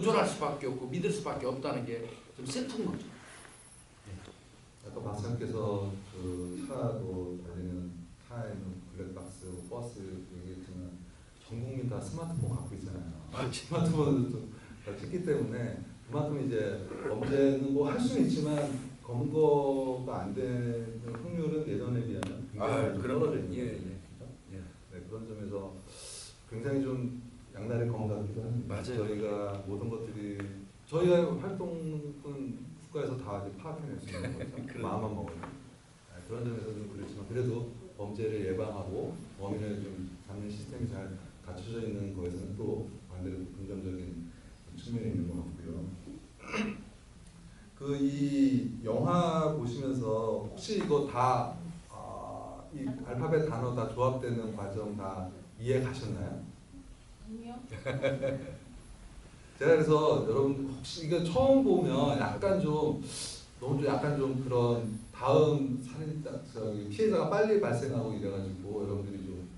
부조할 수밖에 없고 믿을 수밖에 없다는 게 좀 슬픈 거죠. 아까 박사님께서 그 차도 달리는 차에는 블랙박스, 버스 얘기했지만 전 국민 다 스마트폰 갖고 있잖아요. 스마트폰을 다 찍기 때문에 그만큼 이제 범죄는 뭐 할 수는 있지만 검거가 안 되는 확률은 예전에 비하면 굉장히 떨어져 있는 거죠. 네, 그런 점에서 굉장히 좀 양날의 검 같기도 합니다. 맞아요. 저희가 모든 것들이 저희가 활동은 국가에서 다 파악해낼 수 있는 거죠. 마음만 먹으면. 그런 점에서 좀 그렇지만 그래도 범죄를 예방하고 범인을 좀 잡는 시스템이 잘 갖춰져 있는 거에서는 또 반대로 긍정적인 측면이 있는 것 같고요. 그 이 영화 보시면서 혹시 이거 다 이 알파벳 단어 다 조합되는 과정 다 이해 가셨나요? 아니요. 제가 그래서 여러분 혹시 이거 처음 보면 약간 좀 너무 좀 약간 좀 그런 다음 살인 저기 피해자가 빨리 발생하고 이래가지고 여러분들이 좀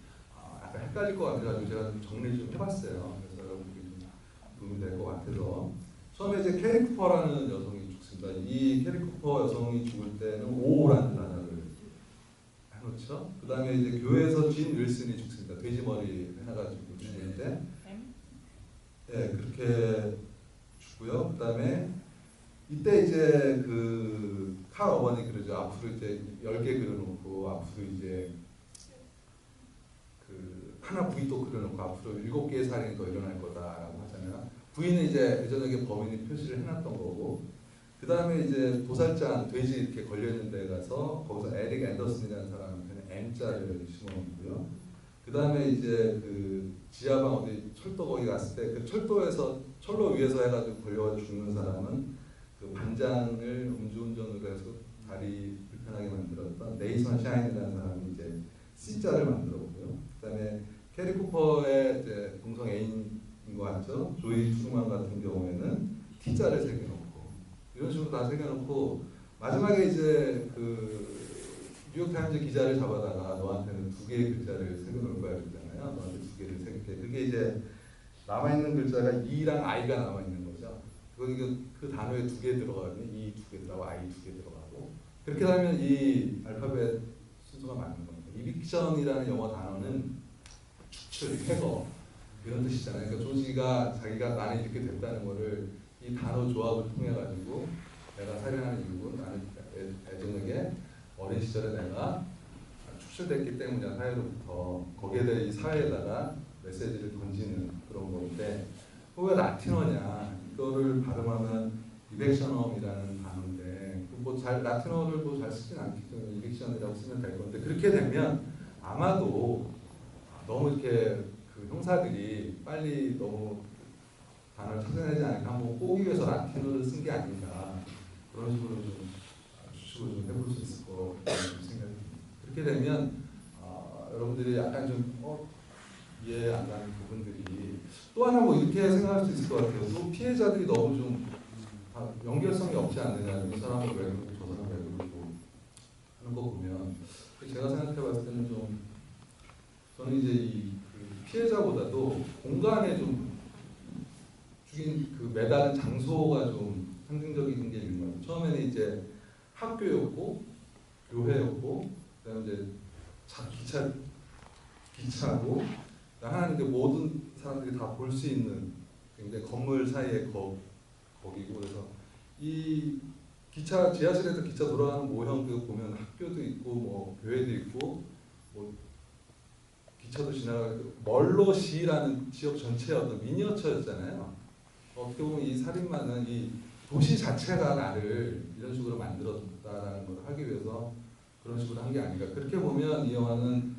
약간 헷갈릴 것 같아가지고 제가 좀 정리 좀 해봤어요. 그래서 여러분들이 좀 도움이 될 것 같아서 처음에 이제 캐리 쿠퍼라는 여성이 죽습니다. 이 캐리 쿠퍼 여성이 죽을 때는 오라는 단어를 해놓죠. 그 다음에 이제 교회에서 진 윌슨이 죽습니다. 돼지머리 해가지고 죽을 때. 네, 그렇게 죽고요. 그 다음에 이때 이제 그 칼 어머니 그러죠. 앞으로 이제 10개 그려놓고 앞으로 이제 그 하나 부인 또 그려놓고 앞으로 7개의 살인이 더 일어날 거다라고 하잖아요. 부인은 이제 예전에 범인이 표시를 해놨던 거고 그 다음에 이제 도살장 돼지 이렇게 걸려있는 데 가서 거기서 에릭 앤더슨이라는 사람한테는 M자를 심어놓고요. 그 다음에 이제 그 지하방 어디 철도 거기 갔을 때 그 철도에서 철로 위에서 해가지고 걸려가지고 죽는 사람은 그 반장을 음주운전으로 해서 다리 불편하게 만들었던 네이선 샤인이라는 사람이 이제 C자를 만들었고요. 그 다음에 캐리 쿠퍼의 이제 동성 애인인 것 같죠. 조이 트루만 같은 경우에는 T자를 새겨놓고 이런 식으로 다 새겨놓고 마지막에 이제 그 뉴욕타임즈 기자를 잡아다가 너한테는 2개의 글자를 새겨놓을 거야 그러잖아요. 너한테 2개를 새길게. 그게 이제 남아있는 글자가 E랑 I가 남아있는 거죠. 그 단어에 2개 들어가면 E 2개 들어가고 I 2개 들어가고 그렇게 하면 이 알파벳 순서가 맞는 겁니다. 이빅션이라는 영어 단어는 축출, 회거 이런 뜻이잖아요. 그러니까 조지가 자기가 나는 이렇게 됐다는 거를 이 단어 조합을 통해 가지고 내가 살인하는 이유는 나는 예전에 어린 시절에 내가 축출됐기 때문이야 사회로부터 거기에 대해 이 사회에다가 메시지를 던지는 그런 건데 왜 라틴어냐 이거를 발음하면 이벡셔넘이라는 단어인데 뭐 잘 라틴어를 뭐 잘 쓰진 않기 때문에 이벡션이라고 쓰면 될 건데 그렇게 되면 아마도 너무 이렇게 그 형사들이 빨리 너무 단어를 찾아내지 않을까 한번 꼬기 위해서 라틴어를 쓴 게 아닌가 그런 식으로 좀 추측을 좀 해볼 수 있을 것 같다는 생각이 듭니다. 그렇게 되면 여러분들이 약간 좀 이해 안 가는 부분들이 또 하나 뭐 이렇게 생각할 수 있을 것 같아요. 또 피해자들이 너무 좀 연결성이 없지 않느냐. 이 사람은 왜 그러고 저 사람은 왜 그러고 하는 거 보면 제가 생각해 봤을 때는 좀 저는 이제 그 피해자보다도 공간에 좀 죽인 그 매달은 장소가 좀 상징적인 게 있는 것 같아요. 처음에는 이제 학교였고 교회였고 그다음에 이제 기차고 하나는 이제 모든 사람들이 다 볼 수 있는 굉장히 건물 사이에 거기고 그래서 이 기차 지하실에서 기차 돌아가는 모형 그 보면 학교도 있고 뭐 교회도 있고 뭐 기차도 지나가고 멀로시라는 지역 전체의 어떤 미니어처였잖아요. 어떻게 보면 이 살인마는 이 도시 자체가 나를 이런 식으로 만들었다라는 걸 하기 위해서 그런 식으로 한 게 아닌가. 그렇게 보면 이 영화는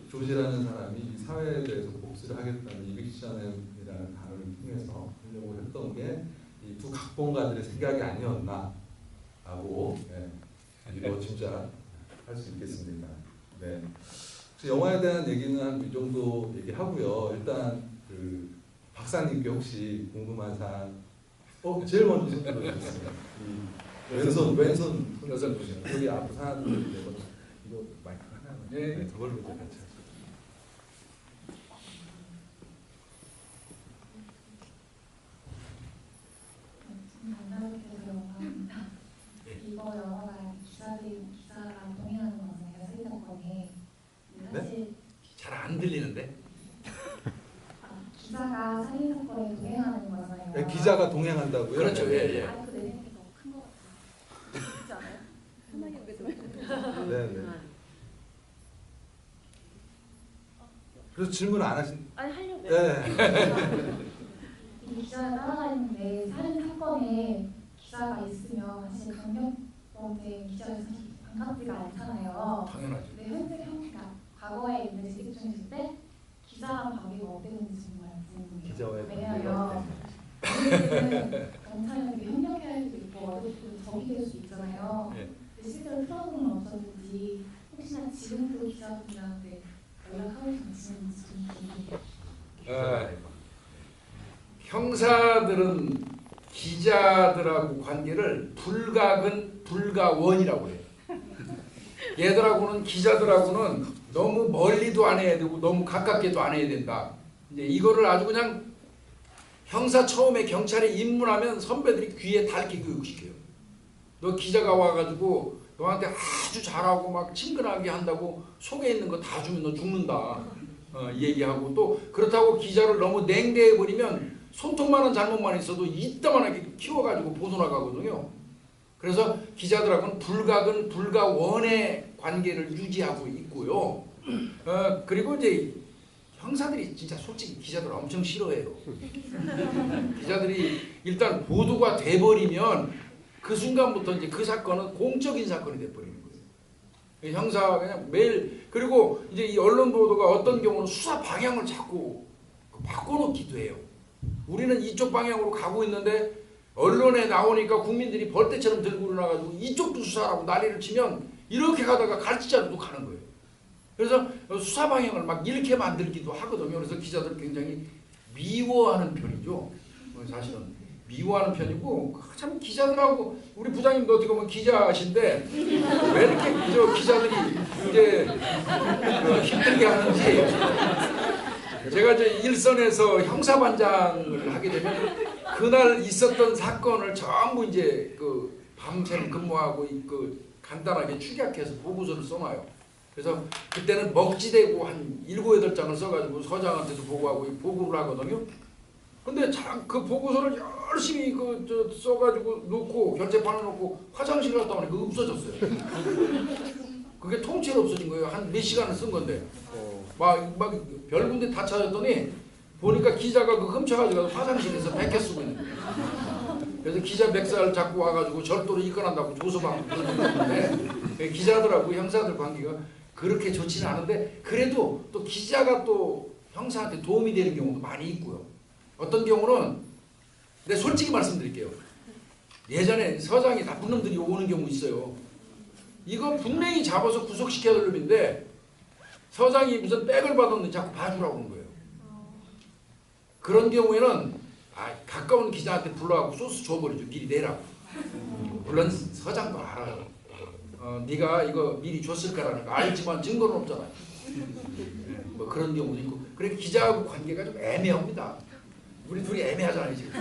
조지라는 사람이 이 사회에 대해서 복수를 하겠다는 이빅션이라는 단어를 통해서 하려고 했던 게 이 두 각본가들의 생각이 아니었나라고 이거 진짜 할 수 있겠습니다. 네. 영화에 대한 얘기는 한 이 정도 얘기하고요. 일단 그 박사님께 혹시 궁금한 사항 제일 먼저 손 들어주셨습니다. 왼손 여자 보시면 여기 앞으로 사람 이거 마이크 하나만 네, 저걸로 같이 하시죠. 예, 기자가 동행한다고요? 그렇죠. 예, 예. 아니 그 내용이 너무 큰 것 같아요. 그렇지 않아요? 편하게 보게 네, 네. 그래서 질문 안 하신? 아니 하려고. 네. 이 기자가 따라다니는데 살인 사건에 기자가 있으면 사실 강력범죄 기자가 사실 반갑지가 않잖아요. 당연하죠. 근데 현재 그러니까 과거에 있는 재직 중이실 때 기자랑 관계가 어땠는지 정말 궁금해요. 기자와의 왜냐하면 우리는 경찰은 되게 협력해야 할 수도 있고 어쨌든 적이 될 수 있잖아요. 예. 근데 실제로 트러블은 없었는지 혹시나 지금도 기자분들한테 연락하고 계시는지 좀 궁금해요. 형사들은 기자들하고 관계를 불가근 불가원이라고 해요. 얘들하고는 기자들하고는 너무 멀리도 안 해야 되고 너무 가깝게도 안 해야 된다. 이제 이거를 아주 그냥 형사 처음에 경찰에 입문하면 선배들이 귀에 달게 교육시켜요. 너 기자가 와가지고 너한테 아주 잘하고 막 친근하게 한다고 속에 있는 거 다 주면 너 죽는다. 얘기하고 또 그렇다고 기자를 너무 냉대해버리면 손톱만한 잘못만 있어도 이따만하게 키워가지고 보존나가거든요. 그래서 기자들하고는 불가근 불가원의 관계를 유지하고 있고요. 그리고 이제 형사들이 진짜 솔직히 기자들 엄청 싫어해요. 기자들이 일단 보도가 돼버리면 그 순간부터 이제 그 사건은 공적인 사건이 돼버리는 거예요. 형사가 그냥 매일 그리고 이제 이 언론 보도가 어떤 경우는 수사 방향을 자꾸 바꿔놓기도 해요. 우리는 이쪽 방향으로 가고 있는데 언론에 나오니까 국민들이 벌떼처럼 들고 일어나가지고 이쪽도 수사하고 난리를 치면 이렇게 가다가 갈치자로 가는 거예요. 그래서 수사 방향을 막 이렇게 만들기도 하거든요. 그래서 기자들 굉장히 미워하는 편이죠. 사실은 미워하는 편이고 참 기자들하고 우리 부장님도 어떻게 보면 기자신데 왜 이렇게 저 기자들이 이제 힘들게 하는지 제가 이제 일선에서 형사반장을 하게 되면 그날 있었던 사건을 전부 이제 그 밤샘 근무하고 그 간단하게 축약해서 보고서를 써놔요. 그래서 그때는 먹지대고 한 7, 8장을 써가지고 서장한테도 보고하고 보고를 하거든요. 근데 그 보고서를 열심히 써가지고 놓고 결제판에 놓고 화장실 갔다 오니까 없어졌어요. 그게 통째로 없어진 거예요. 한 몇 시간을 쓴 건데 막 별군데 다 찾았더니 보니까 기자가 그 훔쳐가지고 화장실에서 베껴 쓰고 있는 거예요. 그래서 기자 맥살 잡고 와가지고 절도로 입건한다고 조서받고 그러는 건데 기자들하고 형사들 관계가 그렇게 좋지는 않은데 그래도 또 기자가 또 형사한테 도움이 되는 경우도 많이 있고요. 어떤 경우는 내가 솔직히 말씀드릴게요. 예전에 서장이 나쁜 놈들이 오는 경우 있어요. 이거 분명히 잡아서 구속시켜야 될 놈인데 서장이 무슨 백을 받았는데 자꾸 봐주라고 하는 거예요. 그런 경우에는 가까운 기자한테 불러갖고 소스 줘버리죠. 미리 내라고. 물론 서장도 알아요. 네가 이거 미리 줬을 거라는 거 알지만 증거는 없잖아요. 뭐 그런 경우도 있고. 그래 기자하고 관계가 좀 애매합니다. 우리 둘이 애매하잖아요 지금.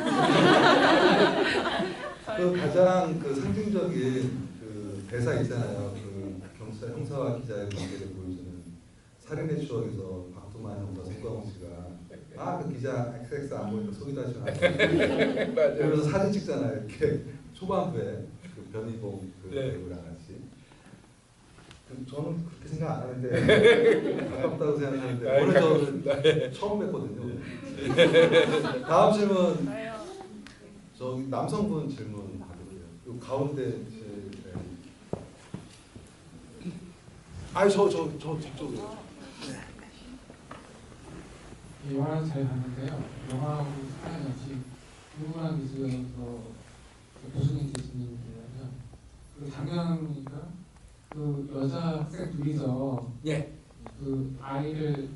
그 가장 그 상징적인 그 대사 있잖아요. 그 경찰 형사와 기자의 관계를 보여주는 살인의 추억에서 박두만 형사 송강호 씨가 그 기자 XX 안 보니까 속이 다 시원하고 그러면서 사진 찍잖아요. 이렇게 초반부에 그 변희봉 그 배우랑 같이. 저는 그렇게 생각 안 하는데 가깝다고 생각하는데 오늘 저는 처음 뵀거든요. 다음 질문. 저기 남성분 질문 받을게요. 요 가운데 저쪽으로. 영화는 잘 봤는데요. 영화하고 사랑 역시 궁금한 기술에서 교수님 교수님이라면 그 장면이니까 그 여자 학생 둘이서 예. 그 아이를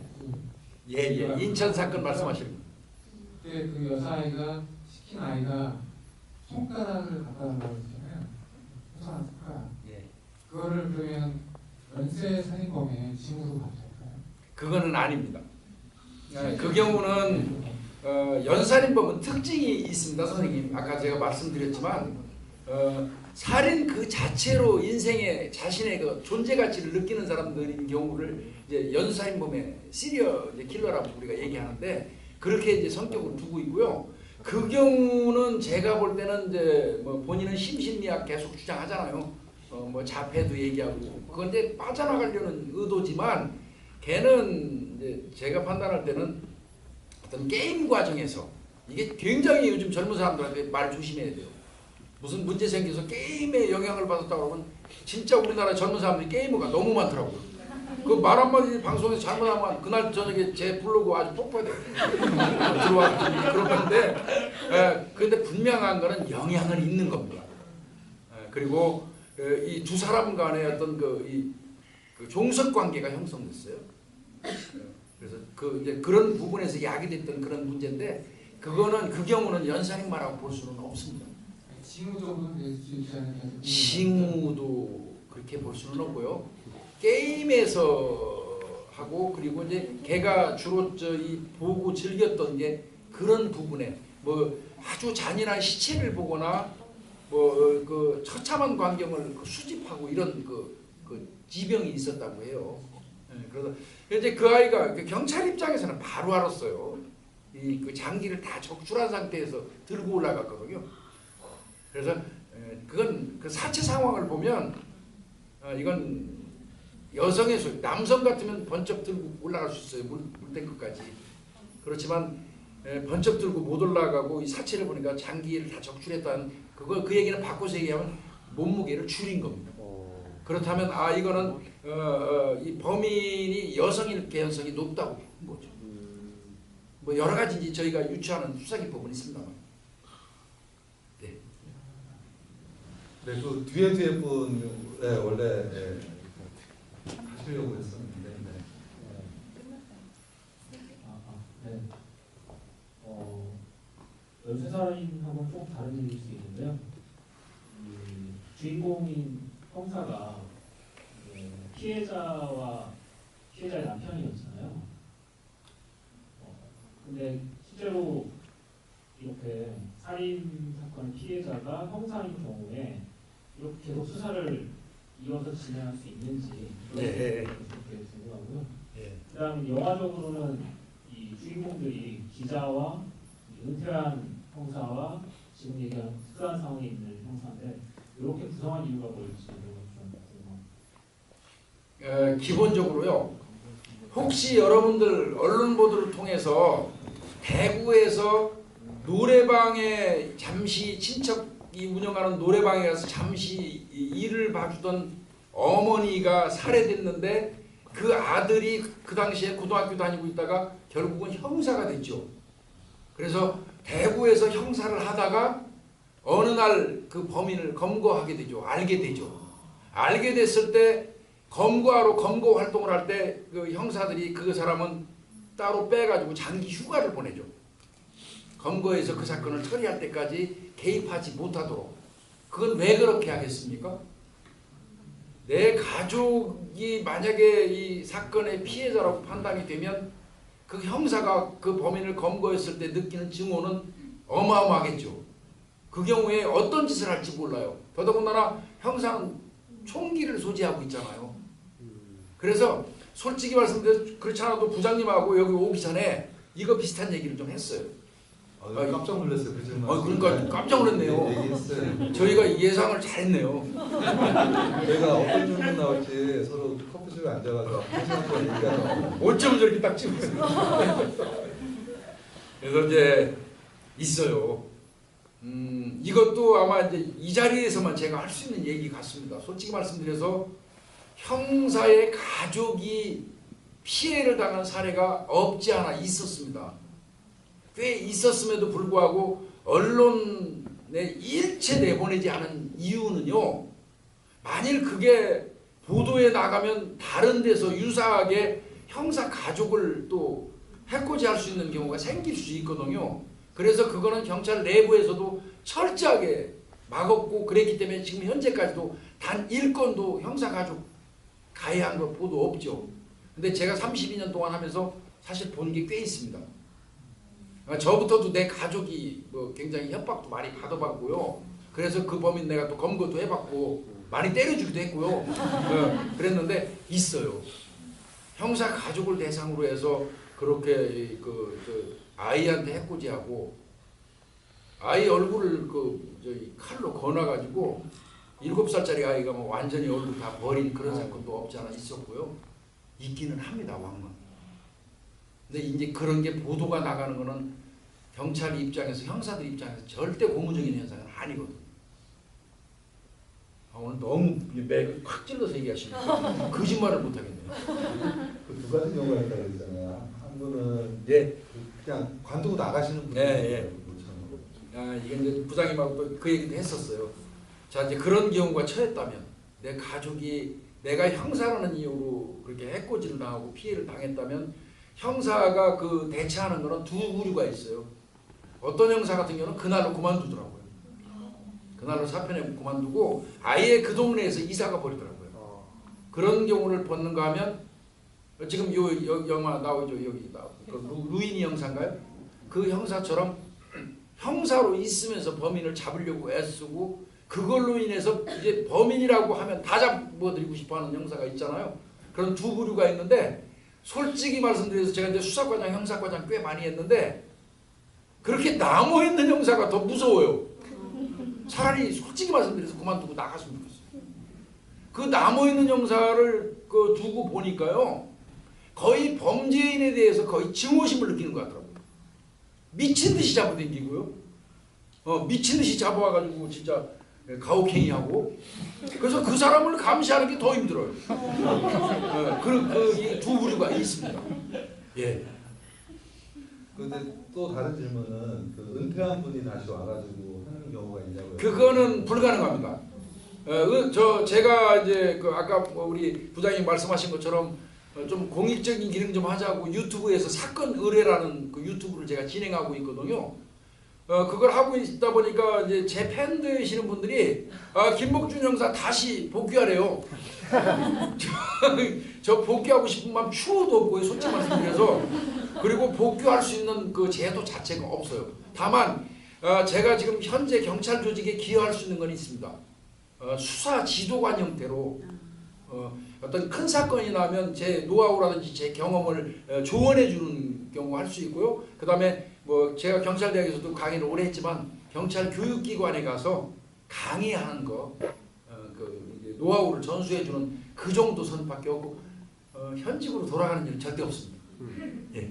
예. 인천 사건 말씀하시는 거. 그때 그 여자아이가 시킨 아이가 손가락을 갖다 달라고 했잖아요. 손가락 손가락. 예. 그거를 그러면 연쇄 살인범의 징후로 봐도 될까요? 그거는 아닙니다. 그 경우는 연살인범은 특징이 있습니다, 선생님. 아까 제가 말씀드렸지만 살인 그 자체로 인생에 자신의 그 존재 가치를 느끼는 사람들인 경우를 이제 연살인범의 시리얼 킬러라고 우리가 얘기하는데 그렇게 이제 성격을 두고 있고요. 그 경우는 제가 볼 때는 이제 뭐 본인은 심신미약 계속 주장하잖아요. 뭐 자폐도 얘기하고 그건데 빠져나가려는 의도지만 걔는 이제 제가 판단할 때는 어떤 게임 과정에서 이게 굉장히 요즘 젊은 사람들한테 말 조심해야 돼요. 무슨 문제 생겨서 게임에 영향을 받았다고 그러면 진짜 우리나라 젊은 사람들이 게이머가 너무 많더라고요. 그 말 한마디 방송에서 잘못하면 그날 저녁에 제 블로그 아주 폭파돼 들어와 그런 건데, 근데 분명한 거는 영향을 있는 겁니다. 그리고 이 두 사람 간의 어떤 그 종속 관계가 형성됐어요. 그래서 이제 그런 부분에서 야기됐던 그런 문제인데 그거는 그 경우는 연상인마라고 볼 수는 없습니다. 징후적으로는 낼 수 있지 않을까. 징후도 그렇게 볼 수는 없고요. 게임에서 하고 그리고 이제 걔가 주로 이 보고 즐겼던 게 그런 부분에 뭐 아주 잔인한 시체를 보거나 뭐 그 처참한 광경을 수집하고 이런 그 지병이 있었다고 해요. 그래서 이제 그 아이가 경찰 입장에서는 바로 알았어요. 그 장기를 다 적출한 상태에서 들고 올라갔거든요. 그래서 그건 그 사체 상황을 보면 이건 여성의 소유, 남성 같으면 번쩍 들고 올라갈 수 있어요. 물탱크까지. 그렇지만 번쩍 들고 못 올라가고 이 사체를 보니까 장기를 다 적출했다는 그 얘기는 바꿔서 얘기하면 몸무게를 줄인 겁니다. 그렇다면 이거는 이 범인이 여성일 개연성이 높다고 본 거죠. 뭐 여러 가지 이제 저희가 유추하는 수사기 부분이 있습니다만. 네. 네, 그 뒤에 분 원래 하시려고 했었는데. 네. 연쇄살인하고는 조금 다른 일일 수 있는데요. 주인공인 형사가 피해자의 남편이었잖아요. 근데 실제로 이렇게 살인 사건의 피해자가 형사인 경우에 이렇게 계속 수사를 이어서 진행할 수 있는지 그렇게 궁금하고요. 그다음 영화적으로는 이 주인공들이 기자와 은퇴한 형사와 지금 얘기하는 특수한 상황에 있는 형사인데 이렇게 구성한 이유가 뭘지 좀 궁금합니다. 기본적으로요. 혹시 여러분들 언론 보도를 통해서 대구에서 노래방에 잠시 친척이 운영하는 노래방에 가서 잠시 일을 봐주던 어머니가 살해됐는데 그 아들이 그 당시에 고등학교 다니고 있다가 결국은 형사가 됐죠. 그래서 대구에서 형사를 하다가 어느 날 그 범인을 검거하게 되죠. 알게 되죠. 알게 됐을 때 검거 활동을 할 때 그 형사들이 그 사람은 따로 빼가지고 장기 휴가를 보내죠. 검거해서 그 사건을 처리할 때까지 개입하지 못하도록. 그건 왜 그렇게 하겠습니까? 내 가족이 만약에 이 사건의 피해자라고 판단이 되면 그 형사가 그 범인을 검거했을 때 느끼는 증오는 어마어마하겠죠. 그 경우에 어떤 짓을 할지 몰라요. 더더군다나 형사는 총기를 소지하고 있잖아요. 그래서 솔직히 말씀드려서 그렇지 않아도 부장님하고 여기 오기 전에 이거 비슷한 얘기를 좀 했어요. 깜짝 놀랐어요. 그 질문. 그러니까 깜짝 놀랐네요. 얘기했어요. 저희가 예상을 잘했네요. 저희가 어떤 질문 나올지 서로 커피숍에 앉아가지고 한시간 얘기하다. 어쩜 저렇게 딱 찍었어요. 그래서 이제 있어요. 이것도 아마 이제 이 자리에서만 제가 할 수 있는 얘기 같습니다. 솔직히 말씀드려서 형사의 가족이 피해를 당한 사례가 없지 않아 있었습니다. 꽤 있었음에도 불구하고 언론에 일체 내보내지 않은 이유는요. 만일 그게 보도에 나가면 다른 데서 유사하게 형사 가족을 또 해코지할 수 있는 경우가 생길 수 있거든요. 그래서 그거는 경찰 내부에서도 철저하게 막았고 그랬기 때문에 지금 현재까지도 단 1건도 형사 가족 가해한 거 보도 없죠. 근데 제가 32년 동안 하면서 사실 본 게 꽤 있습니다. 저부터도 내 가족이 뭐 굉장히 협박도 많이 받아봤고요. 그래서 그 범인 내가 또 검거도 해봤고 많이 때려주기도 했고요. 그랬는데 있어요. 형사 가족을 대상으로 해서 그렇게 아이한테 해코지하고 아이 얼굴을 그 저기 칼로 거나가지고 7살짜리 아이가 뭐 완전히 얼굴 다 버린 그런 사건도 없지 않아 있었고요. 있기는 합니다, 왕만. 근데 이제 그런 게 보도가 나가는 거는 경찰 입장에서 형사들 입장에서 절대 고무적인 현상은 아니거든요. 오늘 너무 맥을 확 찔러서 얘기하시니까 거짓말을 못하겠네요. 그 두 가지 경우가 있다고 했잖아요. 한 분은 예. 그냥 관두고 나가시는 분이 예. 그렇잖아요. 아, 이게 이제 부장님하고 또 그 얘기도 했었어요. 자, 이제 그런 경우가 처했다면 내 가족이 내가 형사라는 이유로 그렇게 해코지를 당하고 피해를 당했다면 형사가 그 대처하는 거는 두 부류가 있어요. 어떤 형사 같은 경우는 그날로 그만두더라고요. 그날로 사표 내고 그만두고 아예 그 동네에서 이사가 버리더라고요. 그런 경우를 벗는가 하면 지금 요 영화 나오죠. 여기 그 루이니 형사인가요? 그 형사처럼 형사로 있으면서 범인을 잡으려고 애쓰고 그걸로 인해서 이제 범인이라고 하면 다 잡아드리고 싶어하는 형사가 있잖아요. 그런 두 부류가 있는데 솔직히 말씀드려서 제가 이제 수사과장, 형사과장 꽤 많이 했는데 그렇게 남아 있는 형사가 더 무서워요. 차라리 솔직히 말씀드려서 그만두고 나갔으면 좋겠어요. 그 남아 있는 형사를 그 두고 보니까요, 거의 범죄인에 대해서 거의 증오심을 느끼는 것 같더라고요. 미친 듯이 잡아당기고요. 미친 듯이 잡아와가지고 진짜 가혹행위하고. 그래서 그 사람을 감시하는 게 더 힘들어요. 그 두 부류가 있습니다. 예. 그런데 또 다른 질문은 그 은퇴한 분이 다시 와가지고 하는 경우가 있냐고요. 그거는 불가능합니다. 제가 이제 그 아까 우리 부장님 말씀하신 것처럼 좀 공익적인 기능 좀 하자고 유튜브에서 사건 의뢰라는 그 유튜브를 제가 진행하고 있거든요. 그걸 하고 있다 보니까 이제 제 팬 되시는 분들이 김복준 형사 다시 복귀하래요. 저 복귀하고 싶은 마음 추호도 없고요, 솔직히 말씀드려서. 그리고 복귀할 수 있는 그 제도 자체가 없어요. 다만 제가 지금 현재 경찰 조직에 기여할 수 있는 건 있습니다. 수사 지도관 형태로 어떤 큰 사건이 나면 제 노하우라든지 제 경험을 조언해 주는 경우 할 수 있고요. 그 다음에 뭐 제가 경찰대학에서도 강의를 오래 했지만 경찰 교육기관에 가서 강의하는 거, 그 노하우를 전수해 주는 그 정도 선밖에 없고 현직으로 돌아가는 일은 절대 없습니다. 예.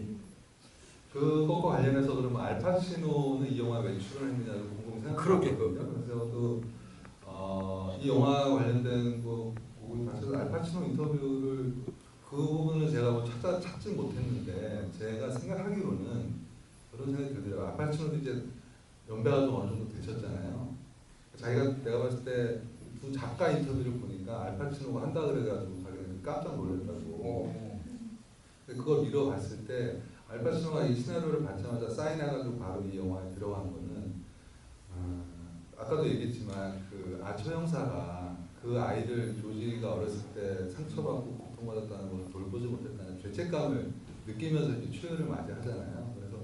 그것과 관련해서 그러면 알파치노는 이 영화 매출을 했느냐고 공공 생각하거든요. 그래서 이 영화 관련된 거 보고 사실 알파치노 인터뷰를 그 부분을 제가 뭐 찾지 못했는데 제가 생각하기로는 그런 생각이 들더라고요. 알파치노도 이제 연배가 좀 어느 정도 되셨잖아요. 내가 봤을 때 두 작가 인터뷰를 보니까 알파치노가 한다 그래가지고 자기는 깜짝 놀랐다고. 그걸 미뤄봤을 때 알파치노가 이 시나리오를 받자마자 사인해가지고 바로 이 영화에 들어간 거는 아까도 얘기했지만 그 아처 형사가 그 아이를 조지가 어렸을 때 상처받고 고통받았다는 걸 돌보지 못했다는 죄책감을 느끼면서 이제 출연을 많이 하잖아요. 그래서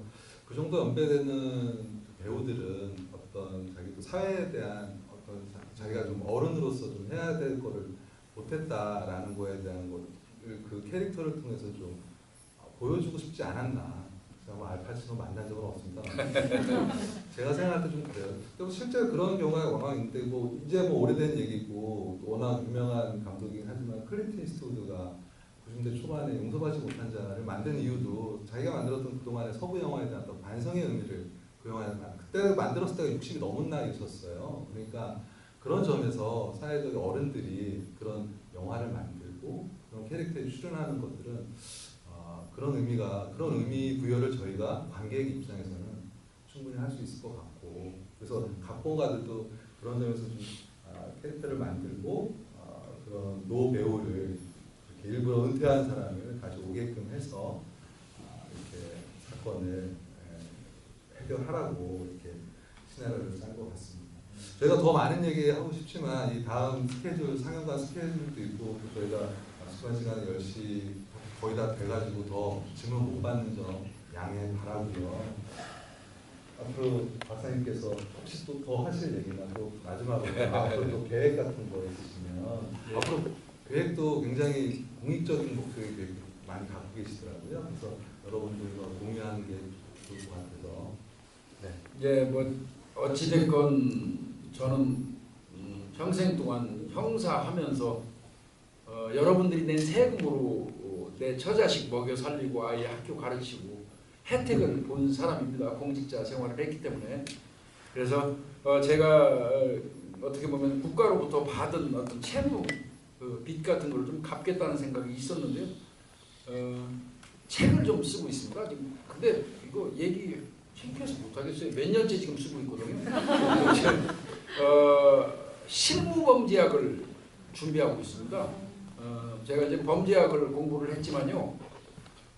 그 정도 연배되는 배우들은 어떤 자기도 사회에 대한 어떤 자기가 좀 어른으로서 좀 해야 될 거를 못했다라는 거에 대한 거를 그 캐릭터를 통해서 좀 보여주고 싶지 않았나. 뭐 알파치노 만난 적은 없습니다. 제가 생각할 때 좀 그래요. 그리고 실제 그런 경우가 왕왕 있는데 뭐 이제 뭐 오래된 얘기고 워낙 유명한 감독이긴 하지만 클린트 이스트우드가 90대 초반에 용서받지 못한 자를 만든 이유도 자기가 만들었던 그동안의 서부 영화에 대한 어떤 반성의 의미를 그 영화에서 그때 만들었을 때가 60이 넘은 나이였었어요. 그러니까 그런 점에서 사회적 어른들이 그런 영화를 만들고 그런 캐릭터에 출연하는 것들은 그런 의미 부여를 저희가 관객 입장에서는 충분히 할 수 있을 것 같고, 그래서 각본가들도 그런 점에서 좀 캐릭터를 만들고 그런 노 배우를 이렇게 일부러 은퇴한 사람을 다시 오게끔 해서 이렇게 사건을 해결하라고 이렇게 시나리오를 짠 것 같습니다. 저희가 더 많은 얘기 하고 싶지만 이 다음 스케줄 상영관 스케줄도 있고 저희가 시간 10시 거의 다 돼가지고 더 질문 못 받는 점 양해 바라고요. 앞으로 박사님께서 혹시 또 더 하실 얘기나 또 마지막으로 앞으로 또 계획 같은 거 있으시면 앞으로 계획도 굉장히 공익적인 목표의 계획 많이 갖고 계시더라고요. 그래서 여러분들과 공유하는 게 좋을 것 같아서. 예, 뭐 어찌됐건 저는 평생 동안 형사하면서 여러분들이 낸 세금으로 내 처자식 먹여 살리고 아이 학교 가르치고 혜택을 본 사람입니다. 공직자 생활을 했기 때문에. 그래서 제가 어떻게 보면 국가로부터 받은 어떤 채무 빚 같은 걸 좀 갚겠다는 생각이 있었는데요. 책을 좀 쓰고 있습니다. 지금. 근데 이거 얘기 창피해서 못하겠어요. 몇 년째 지금 쓰고 있거든요. 실무범죄학을 준비하고 있습니다. 제가 이제 범죄학을 공부를 했지만요.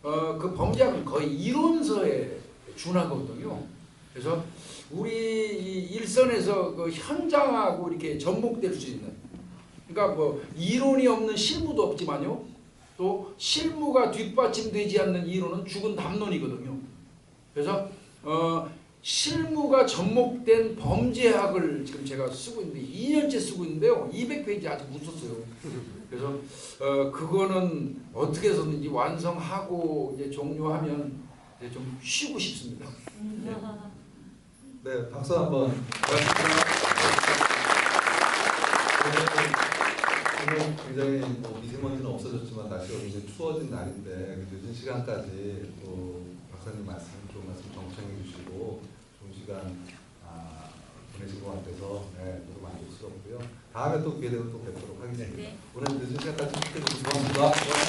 그 범죄학은 거의 이론서에 준하거든요. 그래서 우리 이 일선에서 그 현장하고 이렇게 접목될 수 있는, 그러니까 뭐 이론이 없는 실무도 없지만요. 또 실무가 뒷받침되지 않는 이론은 죽은 담론이거든요. 그래서 실무가 접목된 범죄학을 지금 제가 쓰고 있는데 2년째 쓰고 있는데요. 200페이지 아직 못 썼어요. 그래서 그거는 어떻게 해서든지 완성하고 이제 종료하면 이제 좀 쉬고 싶습니다. 네, 박수 한번. 오늘 굉장히 뭐 미세먼지는 없어졌지만 날씨가 굉장히 추워진 날인데 늦은 시간까지 또 박사님 말씀, 좋은 말씀 경청해 주시고 좋은 시간 보내신 것 같아서 모두 만족스럽고요. 다음에 또 기회 되면 또 뵙도록 하겠습니다. 네. 오늘 늦은 시간까지 함께 해주셔서 고맙습니다.